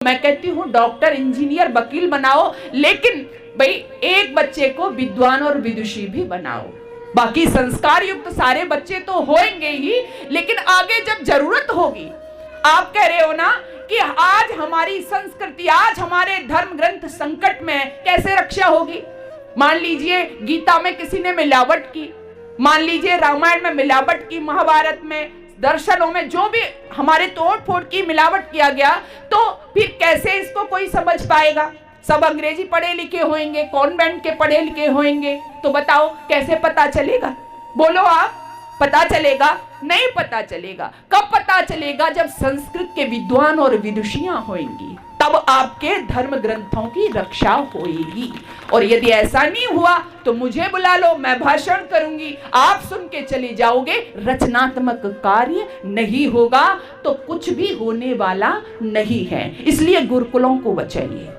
मैं कहती हूँ डॉक्टर, इंजीनियर, वकील बनाओ, लेकिन भाई एक बच्चे को विद्वान और विदुषी भी बनाओ। बाकी संस्कार युक्त सारे बच्चे तो होंगे ही, लेकिन आगे जब जरूरत होगी, आप कह रहे हो ना कि आज हमारी संस्कृति, आज हमारे धर्म ग्रंथ संकट में, कैसे रक्षा होगी? मान लीजिए गीता में किसी ने मिलावट की, मान लीजिए रामायण में मिलावट की, महाभारत में, दर्शनों में जो भी हमारे तोड़ फोड़ की मिलावट किया गया, तो फिर कैसे इसको कोई समझ पाएगा? सब अंग्रेजी पढ़े लिखे होंगे, कॉन्वेंट के पढ़े लिखे होंगे, तो बताओ कैसे पता चलेगा? बोलो आप, पता चलेगा? नहीं पता चलेगा। कब पता चलेगा? जब संस्कृत के विद्वान और विदुषियां होंगी, तब आपके धर्म ग्रंथों की रक्षा होगी। और यदि ऐसा नहीं हुआ तो मुझे बुला लो, मैं भाषण करूंगी, आप सुन के चले जाओगे, रचनात्मक कार्य नहीं होगा तो कुछ भी होने वाला नहीं है। इसलिए गुरुकुलों को बचाइए,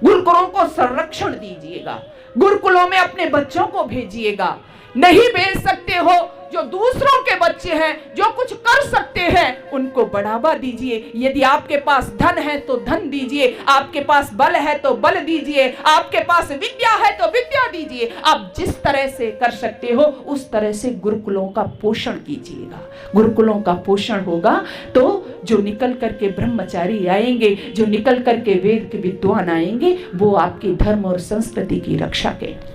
गुरुकुलों को संरक्षण दीजिएगा, गुरुकुलों में अपने बच्चों को भेजिएगा। नहीं भेज सकते हो, जो दूसरों के बच्चे हैं, जो कुछ कर सकते हैं, उनको बढ़ावा दीजिए। यदि आपके पास धन है तो धन दीजिए, आपके पास बल है तो बल दीजिए, आपके पास विद्या है तो विद्या दीजिए। आप जिस तरह से कर सकते हो उस तरह से गुरुकुलों का पोषण कीजिएगा। गुरुकुलों का पोषण होगा तो जो निकल करके ब्रह्मचारी आएंगे, जो निकल करके वेद के विद्वान आएंगे, वो आपके धर्म और संस्कृति की रक्षा करें।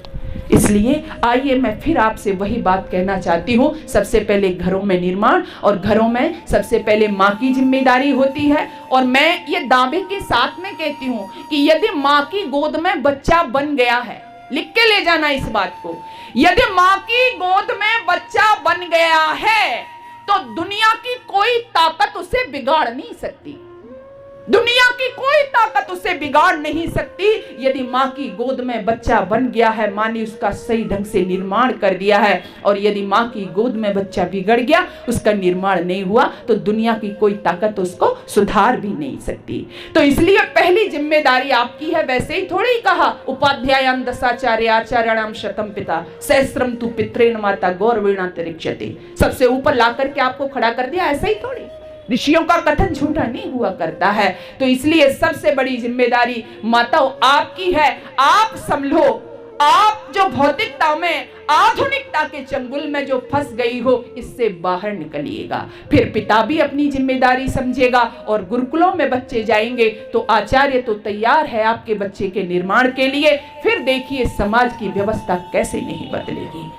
इसलिए आइए मैं फिर आपसे वही बात कहना चाहती हूँ, सबसे पहले घरों में निर्माण, और घरों में सबसे पहले माँ की जिम्मेदारी होती है। और मैं ये दावे के साथ में कहती हूँ कि यदि माँ की गोद में बच्चा बन गया है, लिख के ले जाना इस बात को, यदि माँ की गोद में बच्चा बन गया है तो दुनिया की कोई ताकत उसे बिगाड़ नहीं सकती, दुनिया की कोई ताकत उसे बिगाड़ नहीं सकती। यदि माँ की गोद में बच्चा बन गया है, माँ ने उसका सही ढंग से निर्माण कर दिया है, और यदि माँ की गोद में बच्चा बिगड़ गया, उसका निर्माण नहीं हुआ, तो दुनिया की कोई ताकत उसको सुधार भी नहीं सकती। तो इसलिए पहली जिम्मेदारी आपकी है। वैसे ही थोड़ी कहा, उपाध्यायान दशाचार्य आचार्याणाम शतम पिता सहस्रम तु पितरेण माता गौरवेणांतरिक्षते, सबसे ऊपर ला करके आपको खड़ा कर दिया, ऐसे ही थोड़ी। ऋषियों का कथन झूठा नहीं हुआ करता है। तो इसलिए सबसे बड़ी जिम्मेदारी माताओं आपकी है। आप संभलो, आप जो भौतिकता में, आधुनिकता के चंगुल में जो फंस गई हो, इससे बाहर निकलिएगा। फिर पिता भी अपनी जिम्मेदारी समझेगा, और गुरुकुलों में बच्चे जाएंगे तो आचार्य तो तैयार है आपके बच्चे के निर्माण के लिए। फिर देखिए समाज की व्यवस्था कैसे नहीं बदलेगी।